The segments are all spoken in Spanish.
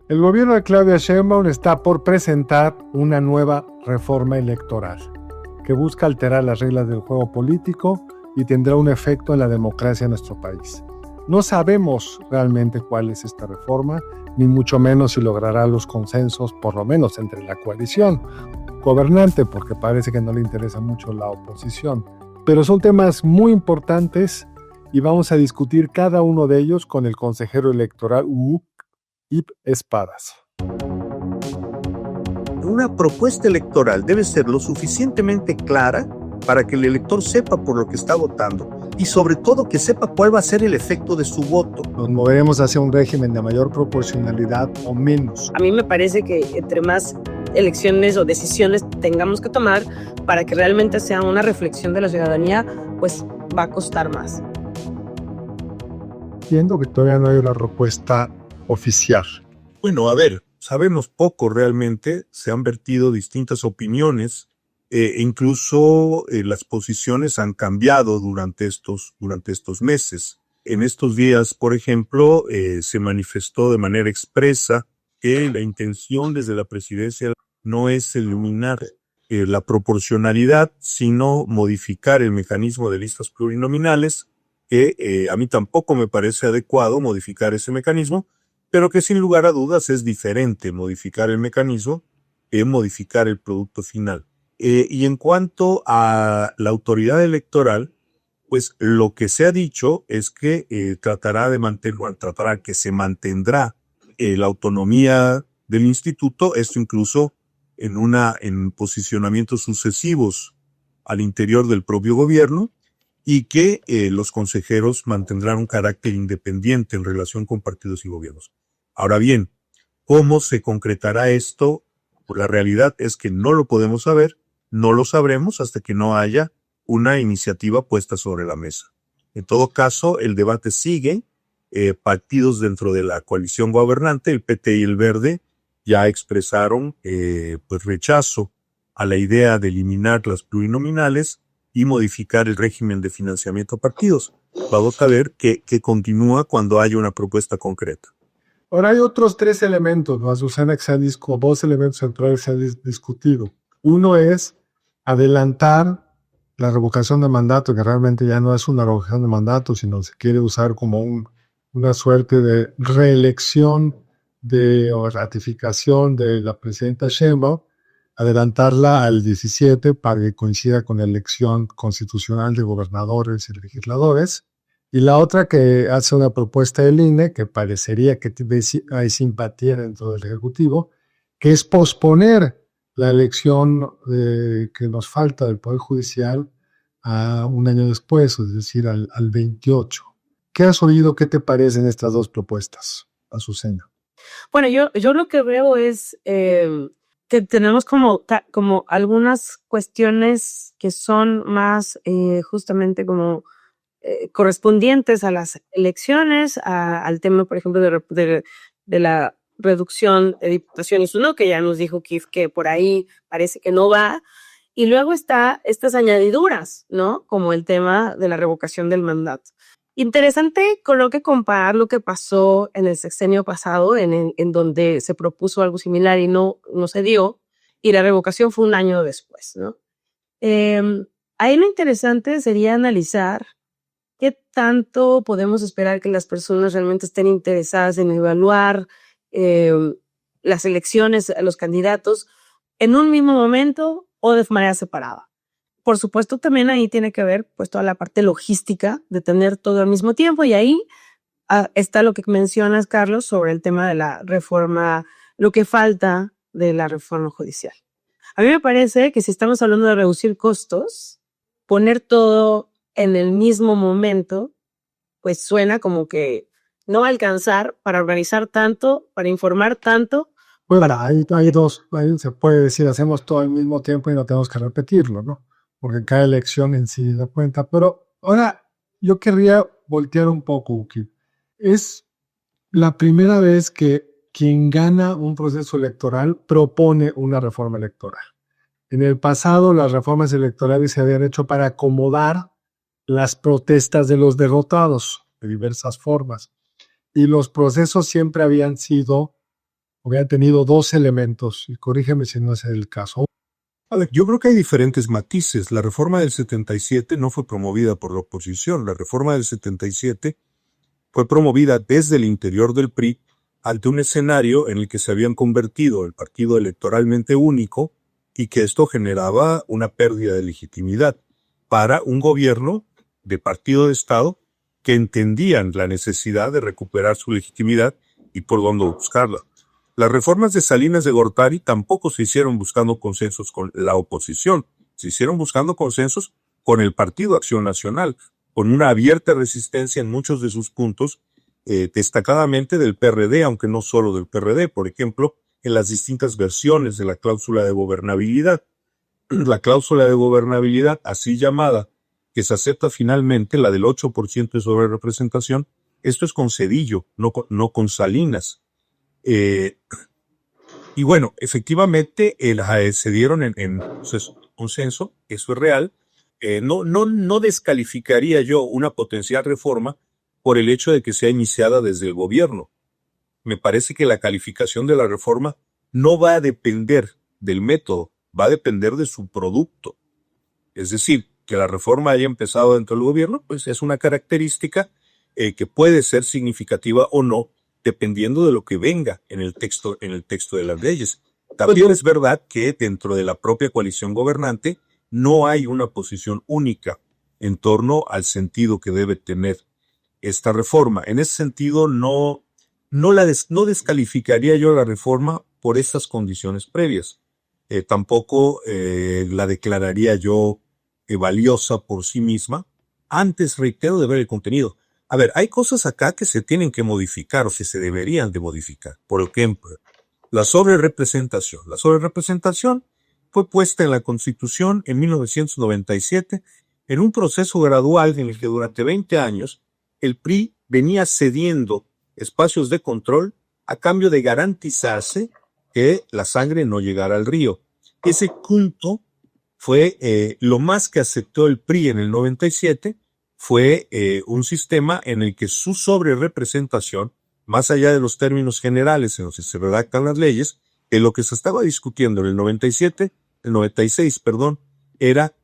El gobierno de Claudia Sheinbaum está por presentar una nueva reforma electoral que busca alterar las reglas del juego político y tendrá un efecto en la democracia en nuestro país. No sabemos realmente cuál es esta reforma, ni mucho menos si logrará los consensos, por lo menos entre la coalición gobernante, porque parece que no le interesa mucho la oposición. Pero son temas muy importantes y vamos a discutir cada uno de ellos con el consejero electoral Ip Espadas. Una propuesta electoral debe ser lo suficientemente clara para que el elector sepa por lo que está votando y sobre todo que sepa cuál va a ser el efecto de su voto. Nos moveremos hacia un régimen de mayor proporcionalidad o menos. A mí me parece que entre más elecciones o decisiones tengamos que tomar para que realmente sea una reflexión de la ciudadanía, pues va a costar más. Entiendo que todavía no hay una propuesta oficial. Bueno, a ver, sabemos poco realmente, se han vertido distintas opiniones, incluso las posiciones han cambiado durante estos meses. En estos días, por ejemplo, se manifestó de manera expresa que la intención desde la presidencia no es eliminar la proporcionalidad, sino modificar el mecanismo de listas plurinominales, que a mí tampoco me parece adecuado modificar ese mecanismo, pero que sin lugar a dudas es diferente modificar el mecanismo que modificar el producto final. Y en cuanto a la autoridad electoral, pues lo que se ha dicho es que tratará que se mantendrá la autonomía del instituto, esto incluso en posicionamientos sucesivos al interior del propio gobierno, y que los consejeros mantendrán un carácter independiente en relación con partidos y gobiernos. Ahora bien, ¿cómo se concretará esto? Pues la realidad es que no lo podemos saber, no lo sabremos hasta que no haya una iniciativa puesta sobre la mesa. En todo caso, el debate sigue. Partidos dentro de la coalición gobernante, el PT y el Verde, ya expresaron pues rechazo a la idea de eliminar las plurinominales y modificar el régimen de financiamiento a partidos. Vamos a ver qué continúa cuando haya una propuesta concreta. Ahora hay otros tres elementos, ¿no, Azucena? Dos elementos centrales que se han discutido. Uno es adelantar la revocación de mandato, que realmente ya no es una revocación de mandato, sino se quiere usar como una suerte de reelección o ratificación de la presidenta Sheinbaum, adelantarla al 17 para que coincida con la elección constitucional de gobernadores y legisladores. Y la otra que hace una propuesta del INE, que parecería que hay simpatía dentro del Ejecutivo, que es posponer la elección que nos falta del Poder Judicial a un año después, es decir, al 28. ¿Qué has oído? ¿Qué te parecen estas dos propuestas, Azucena? Bueno, yo lo que veo es que tenemos como algunas cuestiones que son más justamente como correspondientes a las elecciones, al tema, por ejemplo, de la reducción de diputaciones 1, que ya nos dijo Keith que por ahí parece que no va, y luego está estas añadiduras, ¿no? Como el tema de la revocación del mandato. Interesante, creo que comparar lo que pasó en el sexenio pasado, en donde se propuso algo similar y no se dio, y la revocación fue un año después, ¿no? Ahí lo interesante sería analizar qué tanto podemos esperar que las personas realmente estén interesadas en evaluar las elecciones a los candidatos en un mismo momento o de manera separada. Por supuesto, también ahí tiene que ver pues toda la parte logística de tener todo al mismo tiempo, y ahí está lo que mencionas, Carlos, sobre el tema de la reforma, lo que falta de la reforma judicial. A mí me parece que si estamos hablando de reducir costos, poner todo en el mismo momento, pues suena como que no va a alcanzar para organizar tanto, para informar tanto. Bueno, hay dos, ahí se puede decir, hacemos todo al mismo tiempo y no tenemos que repetirlo, ¿no? Porque cada elección en sí da cuenta. Pero ahora yo querría voltear un poco, Uki. Es la primera vez que quien gana un proceso electoral propone una reforma electoral. En el pasado, las reformas electorales se habían hecho para acomodar las protestas de los derrotados de diversas formas. Y los procesos siempre habían sido hubiera tenido dos elementos, y corrígeme si no es el caso. A ver, yo creo que hay diferentes matices. La reforma del 77 no fue promovida por la oposición. La reforma del 77 fue promovida desde el interior del PRI ante un escenario en el que se habían convertido el partido electoralmente único y que esto generaba una pérdida de legitimidad para un gobierno de partido de Estado que entendían la necesidad de recuperar su legitimidad y por dónde buscarla. Las reformas de Salinas de Gortari tampoco se hicieron buscando consensos con la oposición, se hicieron buscando consensos con el Partido Acción Nacional, con una abierta resistencia en muchos de sus puntos, destacadamente del PRD, aunque no solo del PRD, por ejemplo, en las distintas versiones de la cláusula de gobernabilidad. La cláusula de gobernabilidad, así llamada, que se acepta finalmente, la del 8% de sobrerepresentación, esto es con Zedillo, no con Salinas. Y bueno, efectivamente se dieron en consenso, eso es real. No descalificaría yo una potencial reforma por el hecho de que sea iniciada desde el gobierno. Me parece que la calificación de la reforma no va a depender del método, va a depender de su producto. Es decir, que la reforma haya empezado dentro del gobierno, pues es una característica que puede ser significativa o no, dependiendo de lo que venga en el texto de las leyes. También es verdad que dentro de la propia coalición gobernante no hay una posición única en torno al sentido que debe tener esta reforma. En ese sentido, no descalificaría yo la reforma por estas condiciones previas. Tampoco la declararía yo valiosa por sí misma. Antes, reitero, de ver el contenido. A ver, hay cosas acá que se tienen que modificar o que se deberían de modificar. Por ejemplo, la sobrerepresentación. La sobrerepresentación fue puesta en la Constitución en 1997 en un proceso gradual en el que durante 20 años el PRI venía cediendo espacios de control a cambio de garantizarse que la sangre no llegara al río. Ese punto fue lo más que aceptó el PRI en el 97, fue un sistema en el que su sobrerepresentación, más allá de los términos generales en los que se redactan las leyes, en lo que se estaba discutiendo en el 96, era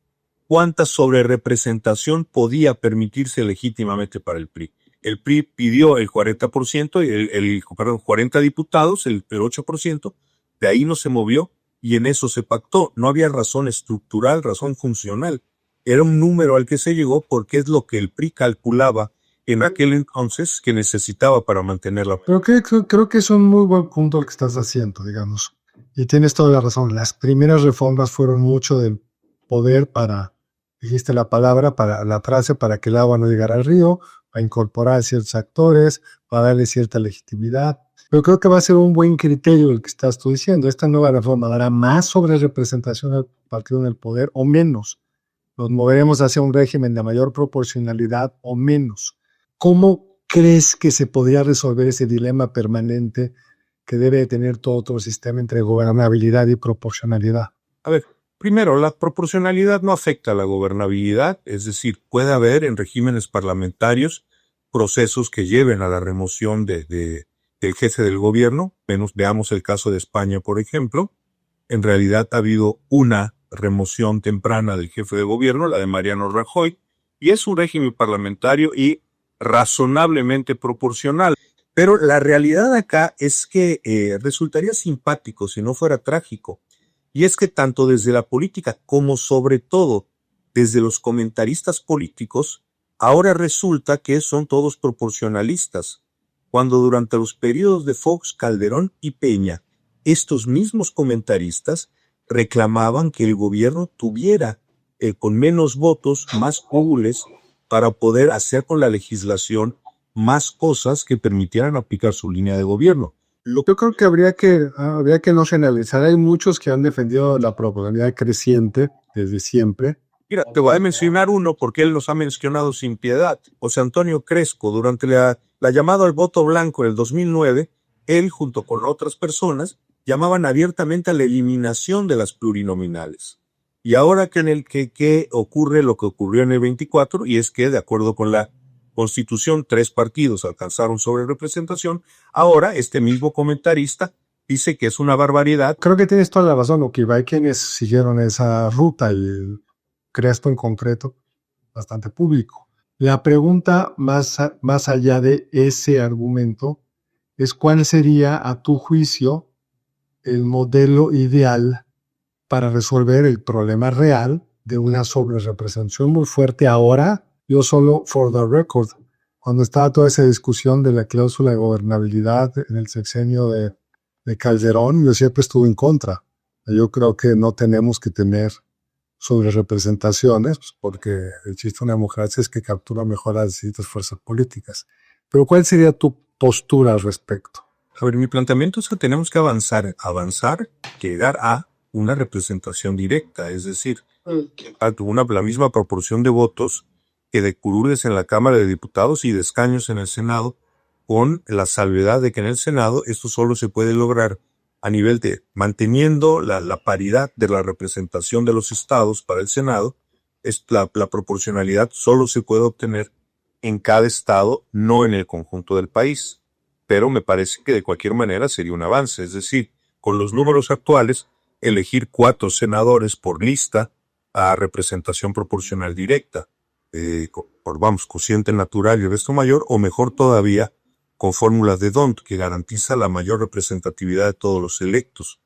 cuánta sobrerepresentación podía permitirse legítimamente para el PRI. El PRI pidió el 40%, 40 diputados, el 8%, de ahí no se movió y en eso se pactó. No había razón estructural, razón funcional. Era un número al que se llegó porque es lo que el PRI calculaba en aquel entonces que necesitaba para mantenerla. Pero creo que es un muy buen punto el que estás haciendo, digamos. Y tienes toda la razón. Las primeras reformas fueron mucho del poder para, dijiste la palabra, para la frase, para que el agua no llegara al río, para incorporar a ciertos actores, para darle cierta legitimidad. Pero creo que va a ser un buen criterio el que estás tú diciendo. Esta nueva reforma dará más sobre representación al partido en el poder o menos. Nos moveremos hacia un régimen de mayor proporcionalidad o menos. ¿Cómo crees que se podría resolver ese dilema permanente que debe tener todo otro sistema entre gobernabilidad y proporcionalidad? A ver, primero, la proporcionalidad no afecta a la gobernabilidad, es decir, puede haber en regímenes parlamentarios procesos que lleven a la remoción del jefe del gobierno. Veamos el caso de España, por ejemplo. En realidad ha habido una remoción temprana del jefe de gobierno, la de Mariano Rajoy, y es un régimen parlamentario y razonablemente proporcional. Pero la realidad acá es que resultaría simpático si no fuera trágico. Y es que tanto desde la política como sobre todo desde los comentaristas políticos, ahora resulta que son todos proporcionalistas. Cuando durante los periodos de Fox, Calderón y Peña, estos mismos comentaristas reclamaban que el gobierno tuviera con menos votos, más curules, para poder hacer con la legislación más cosas que permitieran aplicar su línea de gobierno. Yo creo que habría que no generalizar. Hay muchos que han defendido la proporcionalidad creciente desde siempre. Mira, te voy a mencionar uno porque él nos ha mencionado sin piedad. José Antonio Cresco, durante la llamada al voto blanco en el 2009, él junto con otras personas llamaban abiertamente a la eliminación de las plurinominales. Y ahora que ocurre lo que ocurrió en el 24, y es que de acuerdo con la Constitución 3 partidos alcanzaron sobrerepresentación, ahora este mismo comentarista dice que es una barbaridad. Creo que tienes toda la razón, Okiba. Hay quienes siguieron esa ruta y Crespo en concreto, bastante público. La pregunta más allá de ese argumento es cuál sería, a tu juicio, el modelo ideal para resolver el problema real de una sobrerepresentación muy fuerte ahora. Yo solo, for the record, cuando estaba toda esa discusión de la cláusula de gobernabilidad en el sexenio de Calderón, yo siempre estuve en contra. Yo creo que no tenemos que tener sobrerepresentaciones, pues, porque el chiste de una democracia es que captura mejor a las distintas fuerzas políticas. Pero ¿cuál sería tu postura al respecto? A ver, mi planteamiento es que tenemos que avanzar, llegar a una representación directa, es decir, a la misma proporción de votos que de curules en la Cámara de Diputados y de escaños en el Senado, con la salvedad de que en el Senado esto solo se puede lograr a nivel de manteniendo la paridad de la representación de los estados para el Senado. La proporcionalidad solo se puede obtener en cada estado, no en el conjunto del país. Pero me parece que de cualquier manera sería un avance, es decir, con los números actuales, elegir 4 senadores por lista a representación proporcional directa, cociente natural y resto mayor, o mejor todavía, con fórmulas de D'Hondt, que garantiza la mayor representatividad de todos los electos.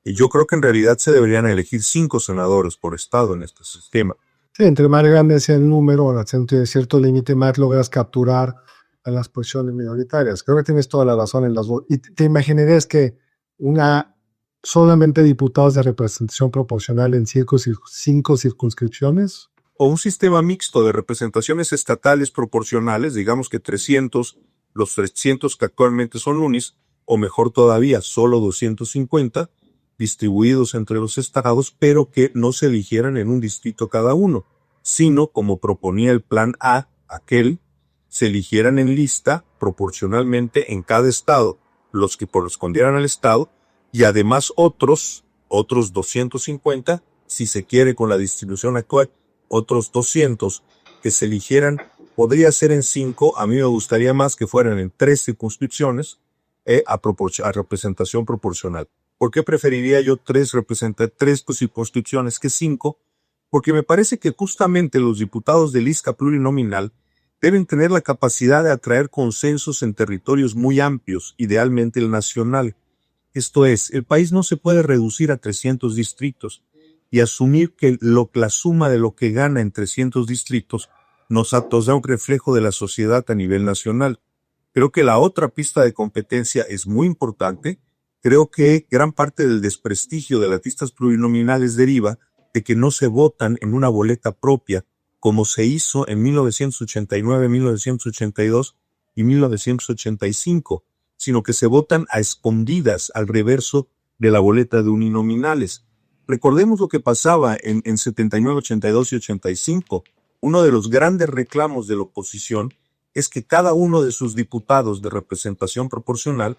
Y yo creo que en realidad se deberían elegir 5 senadores por estado en este sistema. Sí, entre más grande sea el número, al de cierto límite, más logras capturar a las posiciones minoritarias. Creo que tienes toda la razón en las dos. ¿Y te imaginarías que solamente diputados de representación proporcional en 5 circunscripciones? O un sistema mixto de representaciones estatales proporcionales, digamos que 300, los 300 que actualmente son unis, o mejor todavía, solo 250, distribuidos entre los estados, pero que no se eligieran en un distrito cada uno, sino, como proponía el plan A, se eligieran en lista proporcionalmente en cada estado, los que correspondieran al estado, y además otros 250, si se quiere con la distribución actual, otros 200 que se eligieran, podría ser en 5, a mí me gustaría más que fueran en 3 circunscripciones a representación proporcional. ¿Por qué preferiría yo 3 circunscripciones que 5? Porque me parece que justamente los diputados de lista plurinominal deben tener la capacidad de atraer consensos en territorios muy amplios, idealmente el nacional. Esto es, el país no se puede reducir a 300 distritos y asumir que la suma de lo que gana en 300 distritos nos da un reflejo de la sociedad a nivel nacional. Creo que la otra pista de competencia es muy importante. Creo que gran parte del desprestigio de las listas plurinominales deriva de que no se votan en una boleta propia, como se hizo en 1989, 1982 y 1985, sino que se votan a escondidas al reverso de la boleta de uninominales. Recordemos lo que pasaba en 79, 82 y 85. Uno de los grandes reclamos de la oposición es que cada uno de sus diputados de representación proporcional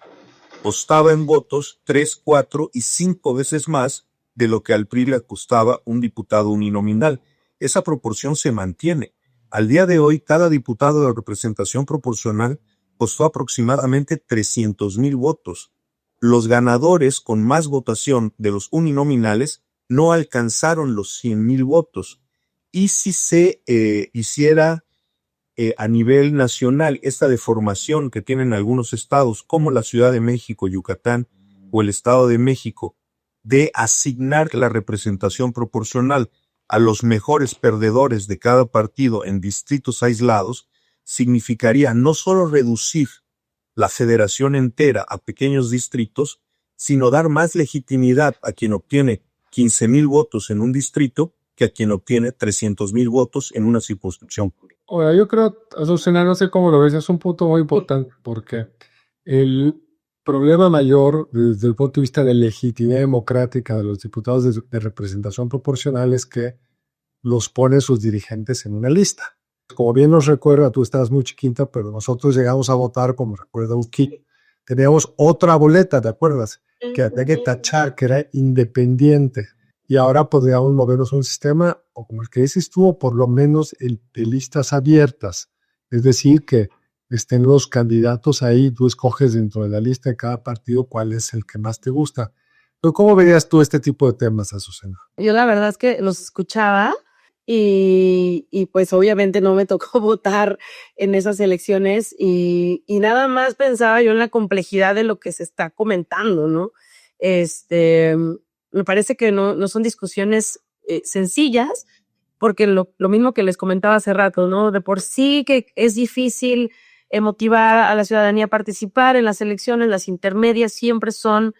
costaba en votos 3, 4 y 5 veces más de lo que al PRI le costaba un diputado uninominal. Esa proporción se mantiene. Al día de hoy, cada diputado de representación proporcional costó aproximadamente 300,000 votos. Los ganadores con más votación de los uninominales no alcanzaron los 100,000 votos. Y si se hiciera a nivel nacional esta deformación que tienen algunos estados, como la Ciudad de México, Yucatán o el Estado de México, de asignar la representación proporcional a los mejores perdedores de cada partido en distritos aislados, significaría no solo reducir la federación entera a pequeños distritos, sino dar más legitimidad a quien obtiene 15,000 votos en un distrito que a quien obtiene 300,000 votos en una circunscripción. Ahora, yo creo, Azucena, no sé cómo lo ves, es un punto muy importante porque el problema mayor desde el punto de vista de legitimidad democrática de los diputados de representación proporcional es que los ponen sus dirigentes en una lista. Como bien nos recuerda, tú estabas muy chiquita, pero nosotros llegamos a votar, como recuerda Uki, teníamos otra boleta, ¿te acuerdas? Que había que tachar, que era independiente. Y ahora podríamos movernos a un sistema, o como el que dices tú, o por lo menos el de listas abiertas. Es decir, que estén los candidatos ahí, tú escoges dentro de la lista de cada partido cuál es el que más te gusta. Pero ¿cómo verías tú este tipo de temas, Azucena? Yo la verdad es que los escuchaba y pues obviamente no me tocó votar en esas elecciones y nada más pensaba yo en la complejidad de lo que se está comentando, ¿no? Me parece que no son discusiones sencillas, porque lo mismo que les comentaba hace rato, ¿no? De por sí que es difícil motivar a la ciudadanía a participar en las elecciones, las intermedias siempre son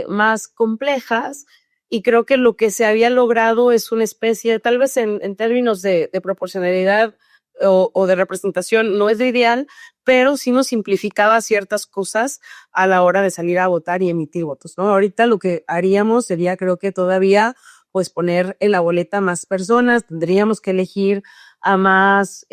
más complejas, y creo que lo que se había logrado es una especie, tal vez en términos de proporcionalidad o de representación, no es lo ideal, pero sí nos simplificaba ciertas cosas a la hora de salir a votar y emitir votos, ¿no? Ahorita lo que haríamos sería, creo que todavía, pues poner en la boleta más personas, tendríamos que elegir a más,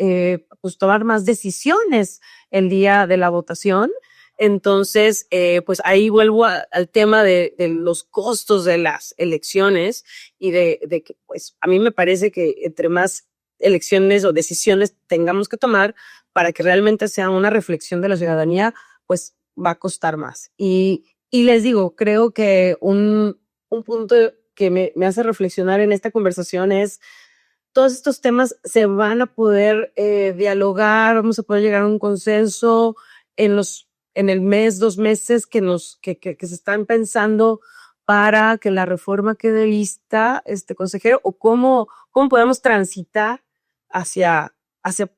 pues tomar más decisiones el día de la votación. Entonces, pues ahí vuelvo al tema de los costos de las elecciones y de que, pues, a mí me parece que entre más elecciones o decisiones tengamos que tomar para que realmente sea una reflexión de la ciudadanía, pues va a costar más. Y les digo, creo que un punto que me hace reflexionar en esta conversación es todos estos temas se van a poder dialogar, vamos a poder llegar a un consenso en el mes, 2 meses que se están pensando para que la reforma quede lista, consejero, o cómo podemos transitar hacia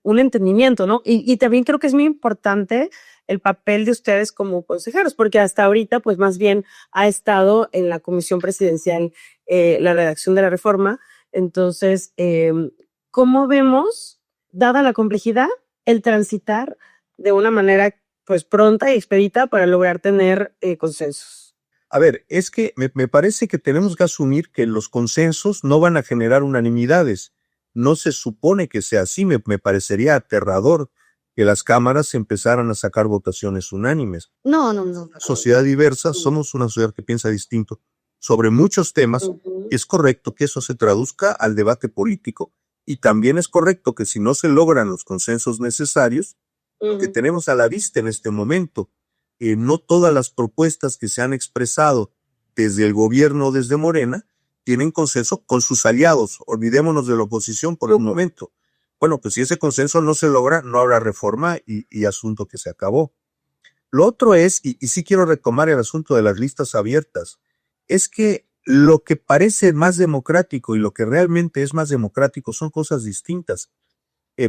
un entendimiento, ¿no? Y también creo que es muy importante el papel de ustedes como consejeros, porque hasta ahorita, pues más bien ha estado en la comisión presidencial la redacción de la reforma. Entonces, ¿cómo vemos, dada la complejidad, el transitar de una manera pues pronta y expedita para lograr tener consensos? A ver, es que me parece que tenemos que asumir que los consensos no van a generar unanimidades. No se supone que sea así. Me parecería aterrador que las cámaras empezaran a sacar votaciones unánimes. No. Sociedad diversa, somos una sociedad que piensa distinto sobre muchos temas. Es correcto que eso se traduzca al debate político, y también es correcto que si no se logran los consensos necesarios, que tenemos a la vista en este momento, no todas las propuestas que se han expresado desde el gobierno, desde Morena, tienen consenso con sus aliados. Olvidémonos de la oposición por un momento. Bueno, pues si ese consenso no se logra, no habrá reforma y asunto que se acabó. Lo otro es, y sí quiero retomar el asunto de las listas abiertas, es que lo que parece más democrático y lo que realmente es más democrático son cosas distintas.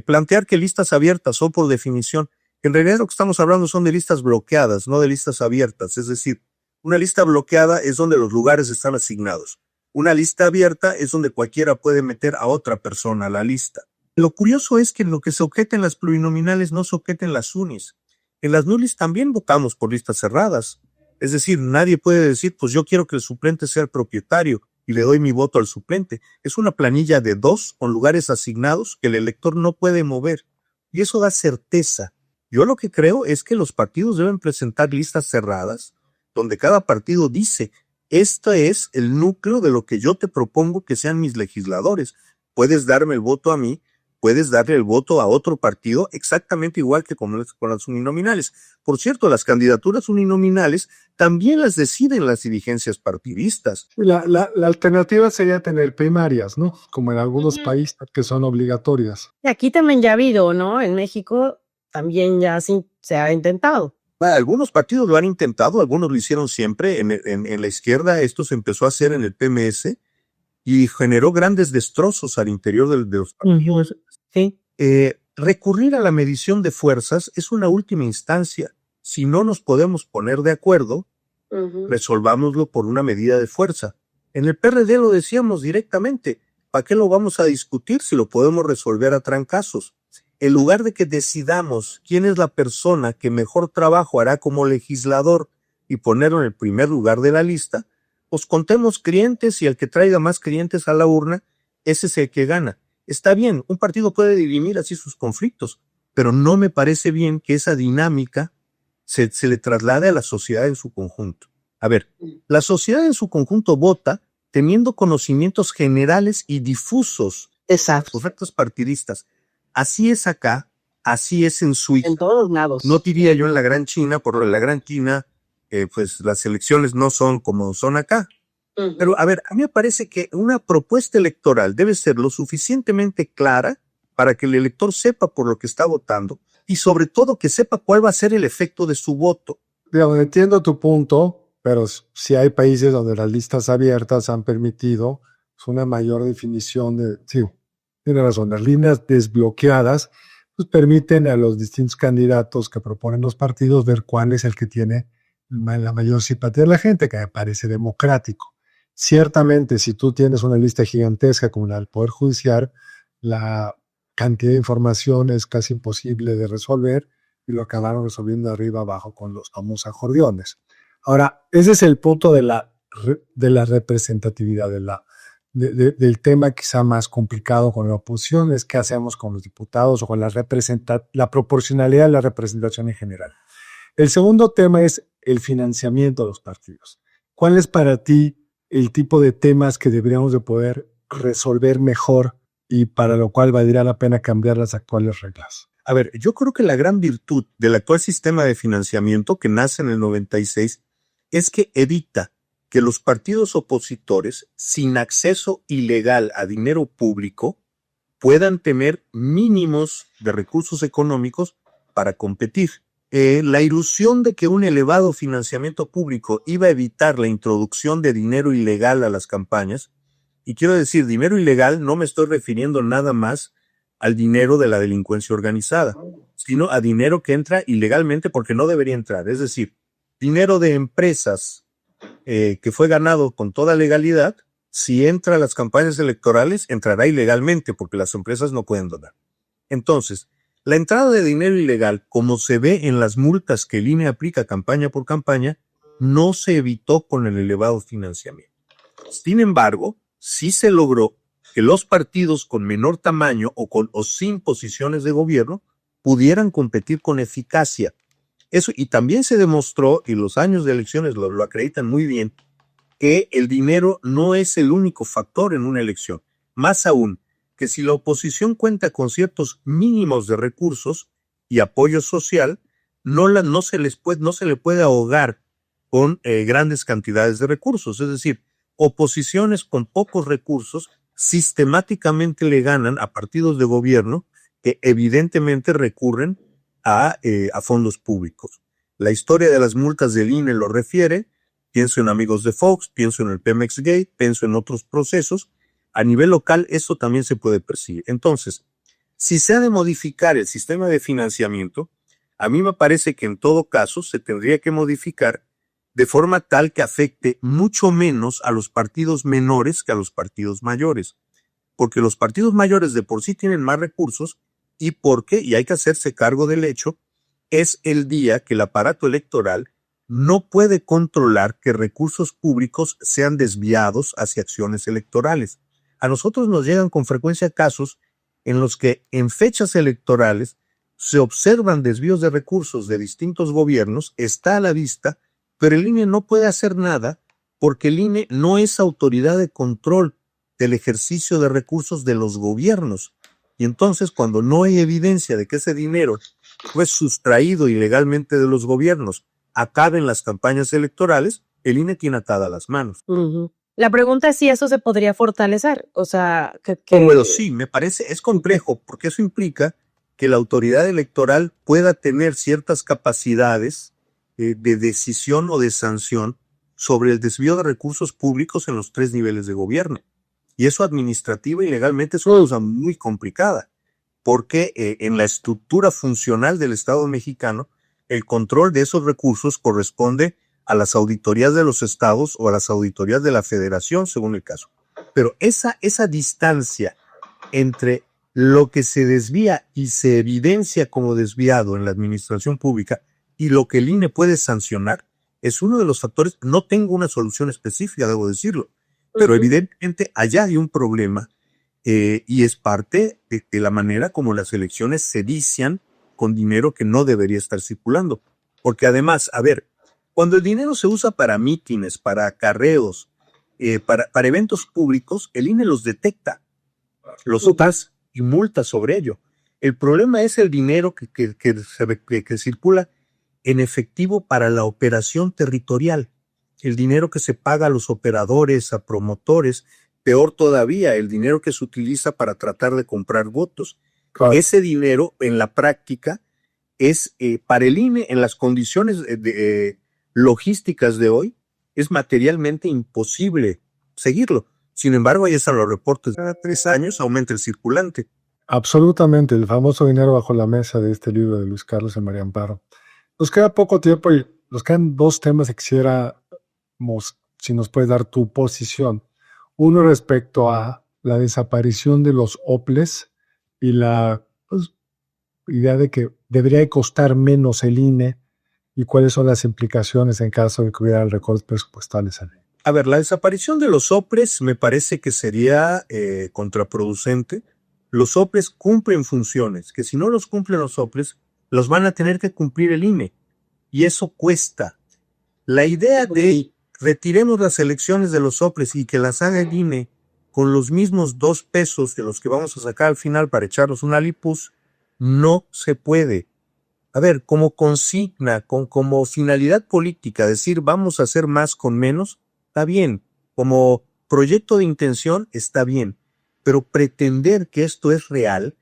Plantear que listas abiertas son por definición, en realidad lo que estamos hablando son de listas bloqueadas, no de listas abiertas. Es decir, una lista bloqueada es donde los lugares están asignados. Una lista abierta es donde cualquiera puede meter a otra persona a la lista. Lo curioso es que en lo que se objeta en las plurinominales no se objeta en las unis. En las nulis también votamos por listas cerradas. Es decir, nadie puede decir, pues yo quiero que el suplente sea el propietario y le doy mi voto al suplente. Es una planilla de 2 con lugares asignados que el elector no puede mover. Y eso da certeza. Yo lo que creo es que los partidos deben presentar listas cerradas, donde cada partido dice, este es el núcleo de lo que yo te propongo que sean mis legisladores. Puedes darme el voto a mí, puedes darle el voto a otro partido, exactamente igual que con las uninominales. Por cierto, las candidaturas uninominales también las deciden las dirigencias partidistas. La alternativa sería tener primarias, ¿no? Como en algunos países que son obligatorias. Y aquí también ya ha habido, ¿no? En México también ya se ha intentado. Bueno, algunos partidos lo han intentado, algunos lo hicieron siempre. En la izquierda esto se empezó a hacer en el PMS y generó grandes destrozos al interior de los partidos. Sí. Recurrir a la medición de fuerzas es una última instancia. Si no nos podemos poner de acuerdo, resolvámoslo por una medida de fuerza. En el PRD lo decíamos directamente. ¿Para qué lo vamos a discutir si lo podemos resolver a trancazos? En lugar de que decidamos quién es la persona que mejor trabajo hará como legislador y ponerlo en el primer lugar de la lista, pues contemos clientes y el que traiga más clientes a la urna, ese es el que gana. Está bien, un partido puede dirimir así sus conflictos, pero no me parece bien que esa dinámica se le traslade a la sociedad en su conjunto. A ver, la sociedad en su conjunto vota teniendo conocimientos generales y difusos. Exacto. Ofertas partidistas. Así es acá, así es en Suiza. En todos lados. No diría yo en la Gran China, por la Gran China, pues las elecciones no son como son acá. Pero a ver, a mí me parece que una propuesta electoral debe ser lo suficientemente clara para que el elector sepa por lo que está votando y sobre todo que sepa cuál va a ser el efecto de su voto. Digamos, entiendo tu punto, pero si hay países donde las listas abiertas han permitido una mayor definición de... Sí, tiene razón, las líneas desbloqueadas pues permiten a los distintos candidatos que proponen los partidos ver cuál es el que tiene la mayor simpatía de la gente, que me parece democrático. Ciertamente, si tú tienes una lista gigantesca como la del Poder Judicial, la cantidad de información es casi imposible de resolver y lo acabaron resolviendo de arriba abajo con los famosos acordeones. Ahora, ese es el punto de la representatividad, del tema quizá más complicado con la oposición, es qué hacemos con los diputados o con la proporcionalidad de la representación en general. El segundo tema es el financiamiento de los partidos. ¿Cuál es para ti el tipo de temas que deberíamos de poder resolver mejor y para lo cual valdría la pena cambiar las actuales reglas? A ver, yo creo que la gran virtud del actual sistema de financiamiento que nace en el 96 es que evita que los partidos opositores, sin acceso ilegal a dinero público, puedan tener mínimos de recursos económicos para competir. La ilusión de que un elevado financiamiento público iba a evitar la introducción de dinero ilegal a las campañas, y quiero decir, dinero ilegal no me estoy refiriendo nada más al dinero de la delincuencia organizada, sino a dinero que entra ilegalmente porque no debería entrar. Es decir, dinero de empresas que fue ganado con toda legalidad, si entra a las campañas electorales, entrará ilegalmente porque las empresas no pueden donar. Entonces, la entrada de dinero ilegal, como se ve en las multas que el INE aplica campaña por campaña, no se evitó con el elevado financiamiento. Sin embargo, sí se logró que los partidos con menor tamaño o sin posiciones de gobierno pudieran competir con eficacia. Eso, y también se demostró, y los años de elecciones lo acreditan muy bien, que el dinero no es el único factor en una elección. Más aún, que si la oposición cuenta con ciertos mínimos de recursos y apoyo social, no se le puede ahogar con grandes cantidades de recursos. Es decir, oposiciones con pocos recursos sistemáticamente le ganan a partidos de gobierno que evidentemente recurren a fondos públicos. La historia de las multas del INE lo refiere. Pienso en Amigos de Fox, pienso en el Pemex Gate, pienso en otros procesos. A nivel local, esto también se puede percibir. Entonces, si se ha de modificar el sistema de financiamiento, a mí me parece que en todo caso se tendría que modificar de forma tal que afecte mucho menos a los partidos menores que a los partidos mayores. Porque los partidos mayores de por sí tienen más recursos y hay que hacerse cargo del hecho, es el día que el aparato electoral no puede controlar que recursos públicos sean desviados hacia acciones electorales. A nosotros nos llegan con frecuencia casos en los que en fechas electorales se observan desvíos de recursos de distintos gobiernos, está a la vista, pero el INE no puede hacer nada porque el INE no es autoridad de control del ejercicio de recursos de los gobiernos. Y entonces, cuando no hay evidencia de que ese dinero fue sustraído ilegalmente de los gobiernos, acabe en las campañas electorales, el INE tiene atadas las manos. La pregunta es si eso se podría fortalecer. O sea, Bueno, sí, me parece, es complejo, porque eso implica que la autoridad electoral pueda tener ciertas capacidades de decisión o de sanción sobre el desvío de recursos públicos en los 3 niveles de gobierno. Y eso administrativa y legalmente es una cosa muy complicada, porque en la estructura funcional del Estado mexicano, el control de esos recursos corresponde a las auditorías de los estados o a las auditorías de la federación, según el caso. Pero esa distancia entre lo que se desvía y se evidencia como desviado en la administración pública y lo que el INE puede sancionar es uno de los factores. No tengo una solución específica, debo decirlo, pero evidentemente allá hay un problema y es parte de la manera como las elecciones se vician con dinero que no debería estar circulando. Porque además, a ver, cuando el dinero se usa para mítines, para acarreos, para eventos públicos, el INE los detecta, los multa y multa sobre ello. El problema es el dinero que circula en efectivo para la operación territorial. El dinero que se paga a los operadores, a promotores, peor todavía, el dinero que se utiliza para tratar de comprar votos. Claro. Ese dinero, en la práctica, es para el INE, en las condiciones logísticas de hoy, es materialmente imposible seguirlo. Sin embargo, ahí están los reportes. Cada 3 años aumenta el circulante. Absolutamente, el famoso dinero bajo la mesa de este libro de Luis Carlos y María Amparo. Nos queda poco tiempo y nos quedan 2 temas que quisiéramos, si nos puedes dar tu posición. Uno respecto a la desaparición de los OPLES y la idea de que debería de costar menos el INE y cuáles son las implicaciones en caso de que hubiera recortes presupuestales. A ver, la desaparición de los OPLES me parece que sería contraproducente. Los OPLES cumplen funciones, que si no los cumplen los OPLES, los van a tener que cumplir el INE. Y eso cuesta. La idea de retiremos las elecciones de los OPLES y que las haga el INE con los mismos 2 pesos de los que vamos a sacar al final para echarnos una lipus, no se puede. A ver, como consigna, como finalidad política, decir vamos a hacer más con menos, está bien. Como proyecto de intención, está bien. Pero pretender que esto es real,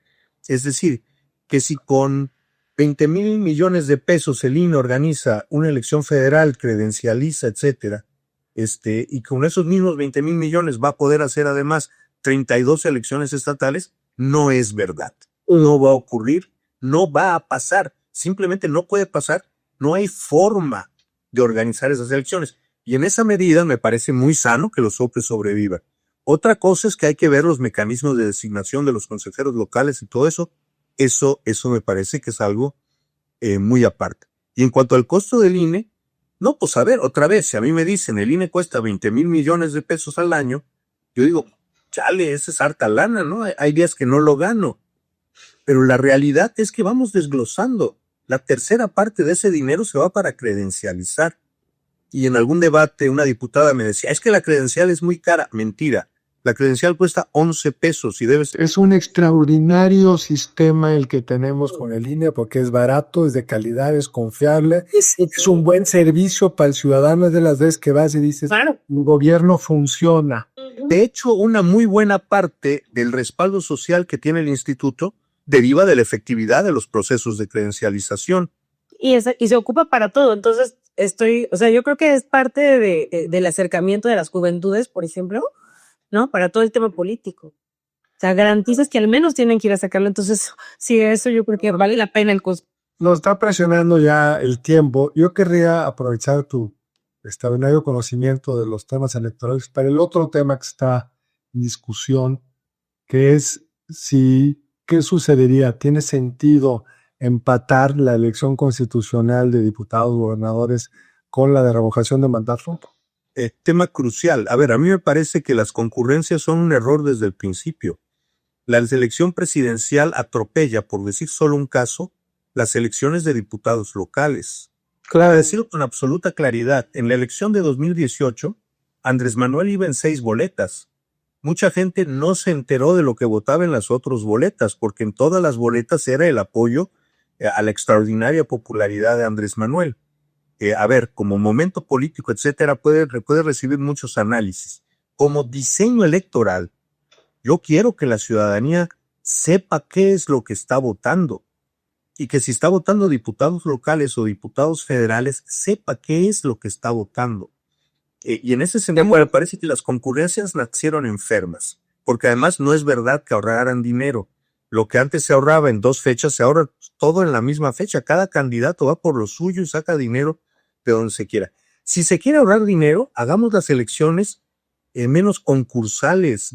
es decir, que si con 20,000 millones de pesos el INE organiza una elección federal, credencializa, etcétera, y con esos mismos 20,000 millones va a poder hacer además 32 elecciones estatales, no es verdad. No va a ocurrir, no va a pasar, simplemente no puede pasar, no hay forma de organizar esas elecciones. Y en esa medida me parece muy sano que los OPLES sobrevivan. Otra cosa es que hay que ver los mecanismos de designación de los consejeros locales y todo eso. Eso me parece que es algo muy aparte. Y en cuanto al costo del INE, no, pues a ver, otra vez, si a mí me dicen el INE cuesta 20,000 millones de pesos al año, yo digo, chale, esa es harta lana, ¿no? Hay días que no lo gano. Pero la realidad es que vamos desglosando. La tercera parte de ese dinero se va para credencializar. Y en algún debate una diputada me decía, es que la credencial es muy cara. Mentira. La credencial cuesta 11 pesos y debe ser. Es un extraordinario sistema el que tenemos con el INE porque es barato, es de calidad, es confiable, es un buen servicio para el ciudadano. Es de las veces que vas y dices, Claro. el gobierno funciona. De hecho, una muy buena parte del respaldo social que tiene el instituto deriva de la efectividad de los procesos de credencialización. Y se ocupa para todo. Entonces, yo creo que es parte del acercamiento de las juventudes, por ejemplo, ¿no? Para todo el tema político. O sea, garantizas que al menos tienen que ir a sacarlo. Entonces, sí, eso yo creo que vale la pena el costo. Nos está presionando ya el tiempo. Yo querría aprovechar tu extraordinario conocimiento de los temas electorales para el otro tema que está en discusión, que es ¿qué sucedería? ¿Tiene sentido empatar la elección constitucional de diputados, gobernadores con la de revocación de mandato? Tema crucial. A ver, a mí me parece que las concurrencias son un error desde el principio. La elección presidencial atropella, por decir solo un caso, las elecciones de diputados locales. Claro, decirlo con absoluta claridad, en la elección de 2018, Andrés Manuel iba en 6 boletas. Mucha gente no se enteró de lo que votaba en las otras boletas, porque en todas las boletas era el apoyo a la extraordinaria popularidad de Andrés Manuel. A ver, como momento político, etcétera, puede recibir muchos análisis. Como diseño electoral, yo quiero que la ciudadanía sepa qué es lo que está votando y que si está votando diputados locales o diputados federales, sepa qué es lo que está votando. Y en ese sentido, me parece que las concurrencias nacieron enfermas, porque además no es verdad que ahorraran dinero. Lo que antes se ahorraba en 2 fechas, se ahorra todo en la misma fecha. Cada candidato va por lo suyo y saca dinero de donde se quiera. Si se quiere ahorrar dinero, hagamos las elecciones menos concursales,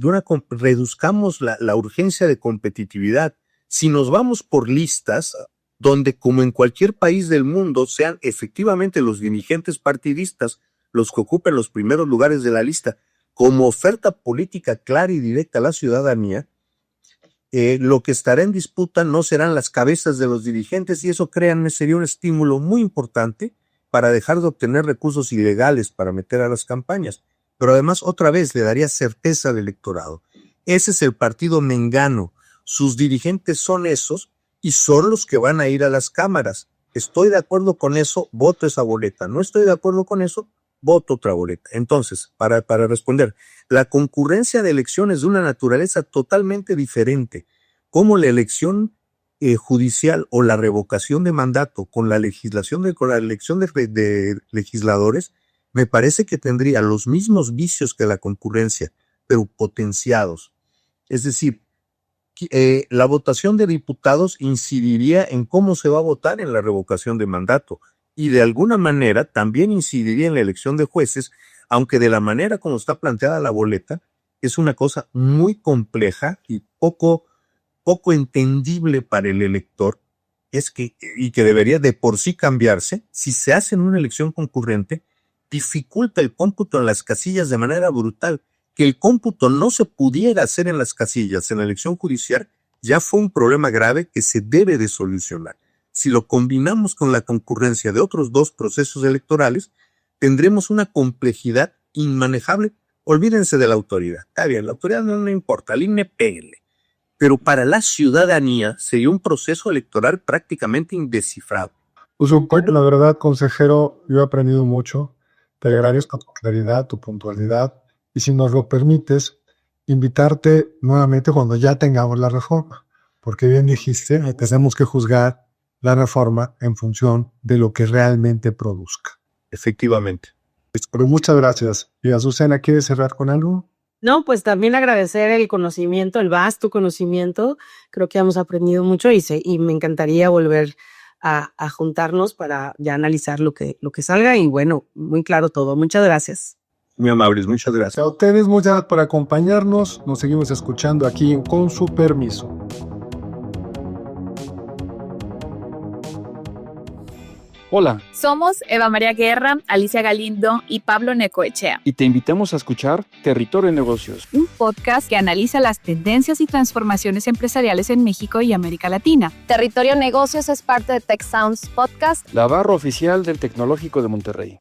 reduzcamos la urgencia de competitividad. Si nos vamos por listas, donde como en cualquier país del mundo sean efectivamente los dirigentes partidistas los que ocupen los primeros lugares de la lista, como oferta política clara y directa a la ciudadanía, lo que estará en disputa no serán las cabezas de los dirigentes y eso, créanme, sería un estímulo muy importante para dejar de obtener recursos ilegales para meter a las campañas. Pero además, otra vez, le daría certeza al electorado. Ese es el partido mengano. sus dirigentes son esos y son los que van a ir a las cámaras. Estoy de acuerdo con eso, voto esa boleta. No estoy de acuerdo con eso, voto otra boleta. Entonces, para responder, la concurrencia de elecciones de una naturaleza totalmente diferente, como la elección judicial o la revocación de mandato con la elección de legisladores, me parece que tendría los mismos vicios que la concurrencia, pero potenciados. Es decir, la votación de diputados incidiría en cómo se va a votar en la revocación de mandato y de alguna manera también incidiría en la elección de jueces, aunque de la manera como está planteada la boleta es una cosa muy compleja y poco entendible para el elector, y que debería de por sí cambiarse. Si se hace en una elección concurrente, dificulta el cómputo en las casillas de manera brutal. Que el cómputo no se pudiera hacer en las casillas en la elección judicial ya fue un problema grave que se debe de solucionar. Si lo combinamos con la concurrencia de otros dos procesos electorales, tendremos una complejidad inmanejable. Olvídense de la autoridad. Está bien, la autoridad no importa, al INE péguenle. Pero para la ciudadanía sería un proceso electoral prácticamente indescifrable. Pues la verdad, consejero, yo he aprendido mucho. Te agradezco tu claridad, tu puntualidad. Y si nos lo permites, invitarte nuevamente cuando ya tengamos la reforma. Porque bien dijiste, tenemos que juzgar la reforma en función de lo que realmente produzca. Efectivamente. Pero muchas gracias. Y Azucena, ¿quieres cerrar con algo? No, pues también agradecer el conocimiento, el vasto conocimiento. Creo que hemos aprendido mucho y me encantaría volver a juntarnos para ya analizar lo que salga. Y bueno, muy claro todo. Muchas gracias. Muy amables, muchas gracias. A ustedes, muchas gracias por acompañarnos. Nos seguimos escuchando aquí Con Su Permiso. Hola. Somos Eva María Guerra, Alicia Galindo y Pablo Necoechea. Y te invitamos a escuchar Territorio de Negocios, un podcast que analiza las tendencias y transformaciones empresariales en México y América Latina. Territorio Negocios es parte de Tech Sounds Podcast, la barra oficial del Tecnológico de Monterrey.